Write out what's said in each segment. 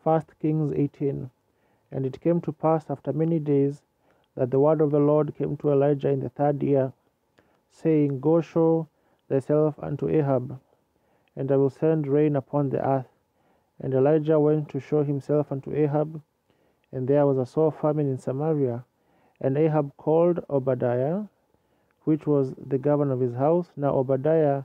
1 Kings 18. And it came to pass after many days that the word of the Lord came to Elijah in the 3rd year, saying, Go show thyself unto Ahab, and I will send rain upon the earth. And Elijah went to show himself unto Ahab, and there was a sore famine in Samaria. And Ahab called Obadiah, which was the governor of his house. Now Obadiah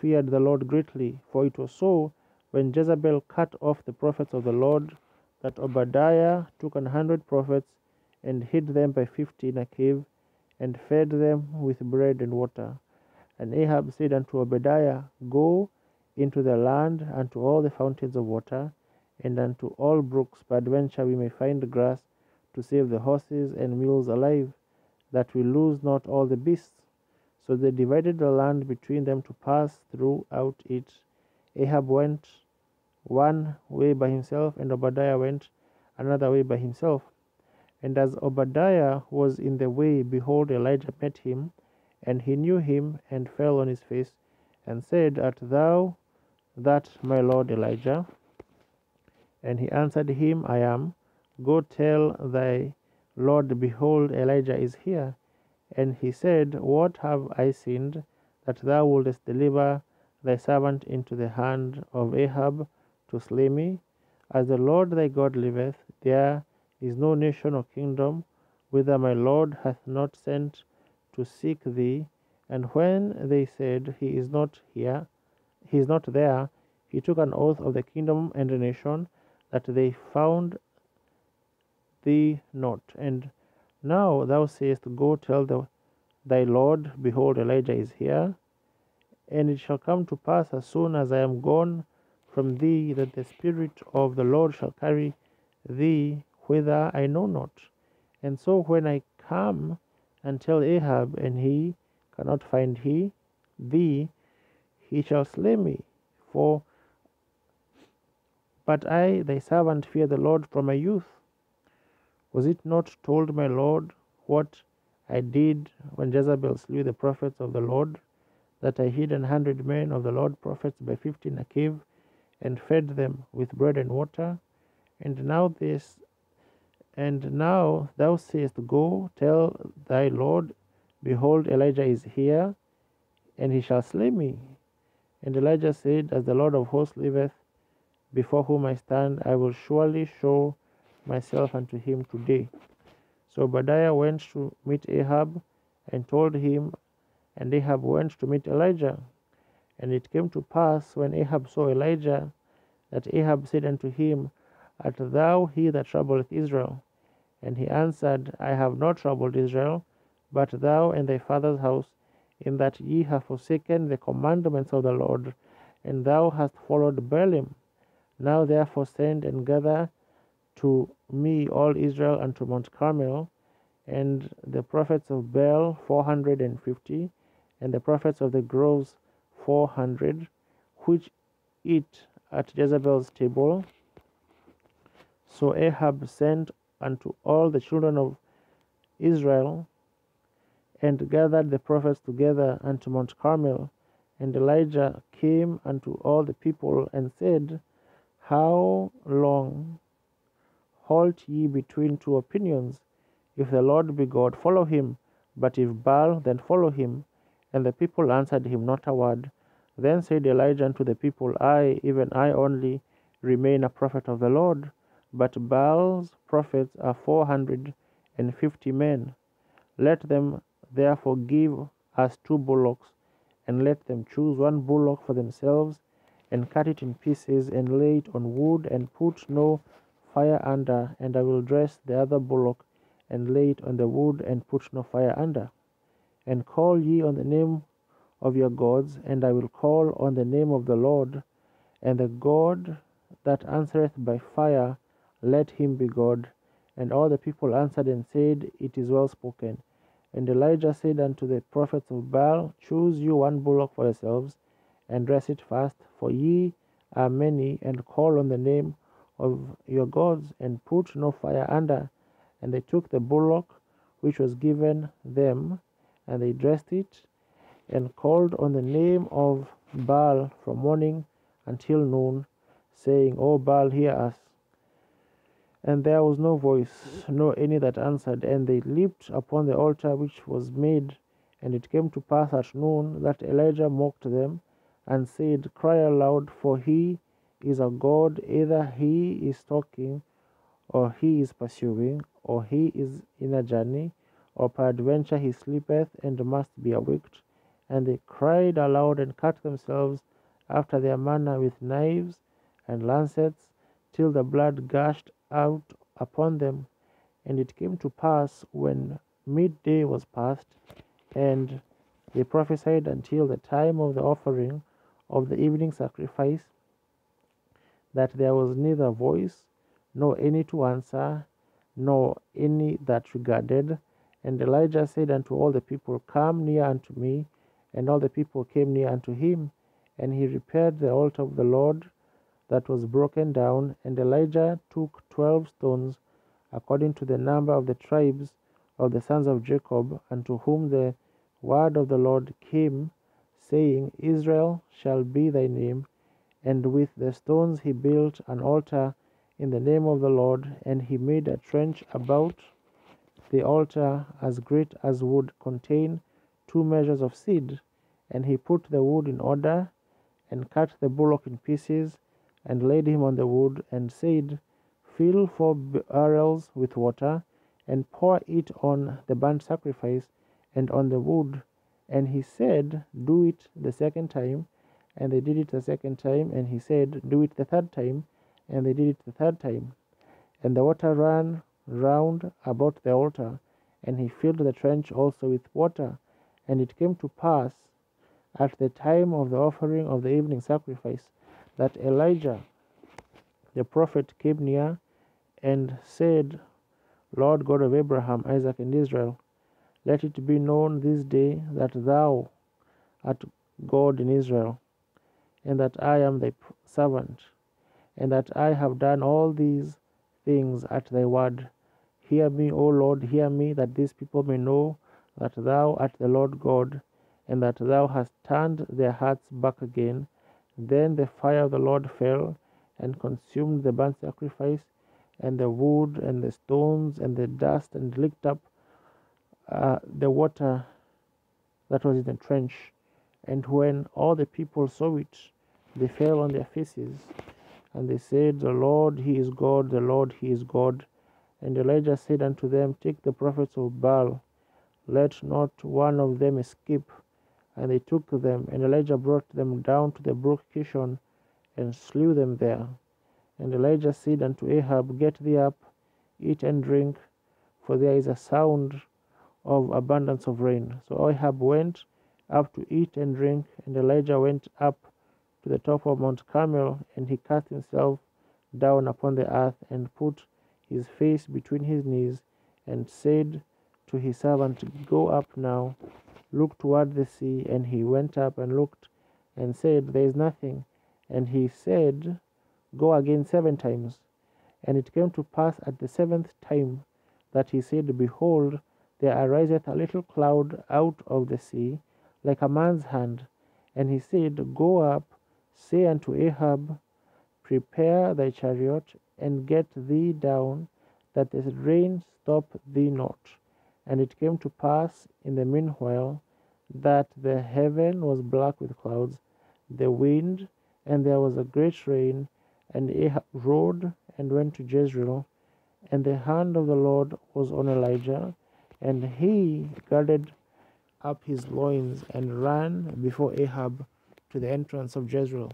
feared the Lord greatly, for it was so, when Jezebel cut off the prophets of the Lord, that Obadiah took 100 prophets, and hid them by 50 in a cave, and fed them with bread and water. And Ahab said unto Obadiah, Go into the land, unto all the fountains of water, and unto all brooks, peradventure we may find grass, to save the horses and mules alive, that we lose not all the beasts. So they divided the land between them to pass throughout it. Ahab went one way by himself, and Obadiah went another way by himself. And as Obadiah was in the way, behold, Elijah met him, and he knew him, and fell on his face, and said, Art thou that my lord Elijah? And he answered him, I am. Go tell thy Lord, behold, Elijah is here. And he said, What have I sinned, that thou wouldest deliver thy servant into the hand of Ahab to slay me? As the Lord thy God liveth, there is no nation or kingdom whither my Lord hath not sent to seek thee. And when they said, He is not here, he is not there, he took an oath of the kingdom and the nation, that they found thee not. And now thou sayest, Go tell thy Lord, behold, Elijah is here. And it shall come to pass, as soon as I am gone from thee, that the Spirit of the Lord shall carry thee whither I know not. And so when I come and tell Ahab, and he cannot find thee, he shall slay me. But I, thy servant, fear the Lord from my youth. Was it not told my Lord what I did when Jezebel slew the prophets of the Lord, that I hid 100 men of the Lord prophets by 50 in a cave, and fed them with bread and water? And now thou sayest, Go tell thy Lord, behold, Elijah is here, and he shall slay me. And Elijah said, As the Lord of hosts liveth, before whom I stand, I will surely show myself unto him today. So Obadiah went to meet Ahab, and told him, and Ahab went to meet Elijah. And it came to pass, when Ahab saw Elijah, that Ahab said unto him, Art thou he that troubleth Israel? And he answered, I have not troubled Israel, but thou and thy father's house, in that ye have forsaken the commandments of the Lord, and thou hast followed Baalim. Now therefore send and gather to me all Israel unto Mount Carmel, and the prophets of Baal 450, and the prophets of the groves 400, which eat at Jezebel's table. So Ahab sent unto all the children of Israel, and gathered the prophets together unto Mount Carmel. And Elijah came unto all the people, and said, How long halt ye between two opinions? If the Lord be God, follow him, but if Baal, then follow him. And the people answered him not a word. Then said Elijah unto the people, I, even I only, remain a prophet of the Lord, but Baal's prophets are 450 men. Let them therefore give us 2 bullocks, and let them choose 1 bullock for themselves, and cut it in pieces, and lay it on wood, and put no fire under, and I will dress the other bullock, and lay it on the wood, and put no fire under. And call ye on the name of your gods, and I will call on the name of the Lord, and the God that answereth by fire, let him be God. And all the people answered and said, It is well spoken. And Elijah said unto the prophets of Baal, Choose you 1 bullock for yourselves, and dress it fast, for ye are many, and call on the name of your gods, and put no fire under. And they took the bullock which was given them, and they dressed it, and called on the name of Baal from morning until noon, saying, O Baal, hear us. And there was no voice, nor any that answered. And they leaped upon the altar which was made. And it came to pass at noon that Elijah mocked them, and said, Cry aloud, for he is a god, either he is talking, or he is pursuing, or he is in a journey, or peradventure he sleepeth, and must be awaked. And they cried aloud, and cut themselves after their manner with knives and lancets, till the blood gushed out upon them. And it came to pass, when midday was past, and they prophesied until the time of the offering of the evening sacrifice, that there was neither voice, nor any to answer, nor any that regarded. And Elijah said unto all the people, Come near unto me. And all the people came near unto him. And he repaired the altar of the Lord that was broken down. And Elijah took 12 stones, according to the number of the tribes of the sons of Jacob, unto whom the word of the Lord came, saying, Israel shall be thy name. And with the stones he built an altar in the name of the Lord, and he made a trench about the altar as great as would contain 2 measures of seed. And he put the wood in order, and cut the bullock in pieces, and laid him on the wood, and said, Fill 4 barrels with water, and pour it on the burnt sacrifice and on the wood. And he said, Do it the second time. And they did it the second time. And he said, Do it the third time. And they did it the third time. And the water ran round about the altar, and he filled the trench also with water. And it came to pass at the time of the offering of the evening sacrifice, that Elijah the prophet came near, and said, Lord God of Abraham, Isaac, and Israel, let it be known this day that thou art God in Israel, and that I am thy servant, and that I have done all these things at thy word. Hear me, O Lord, hear me, that these people may know that thou art the Lord God, and that thou hast turned their hearts back again. Then the fire of the Lord fell, and consumed the burnt sacrifice, and the wood, and the stones, and the dust, and licked up the water that was in the trench. And when all the people saw it, they fell on their faces, and they said, The Lord, he is God, the Lord, he is God. And Elijah said unto them, Take the prophets of Baal, let not one of them escape. And they took them, and Elijah brought them down to the brook Kishon, and slew them there. And Elijah said unto Ahab, Get thee up, eat and drink, for there is a sound of abundance of rain. So Ahab went up to eat and drink, and Elijah went up to the top of Mount Carmel, and he cast himself down upon the earth, and put his face between his knees, and said to his servant, Go up now, look toward the sea. And he went up and looked, and said, There is nothing. And he said, Go again 7 times. And it came to pass at the 7th time that he said, Behold, there ariseth a little cloud out of the sea, like a man's hand. And he said, Go up, say unto Ahab, Prepare thy chariot, and get thee down, that the rain stop thee not. And it came to pass in the meanwhile that the heaven was black with clouds, the wind, and there was a great rain. And Ahab rode and went to Jezreel, and the hand of the Lord was on Elijah, and he girded up his loins and ran before Ahab to the entrance of Jezreel.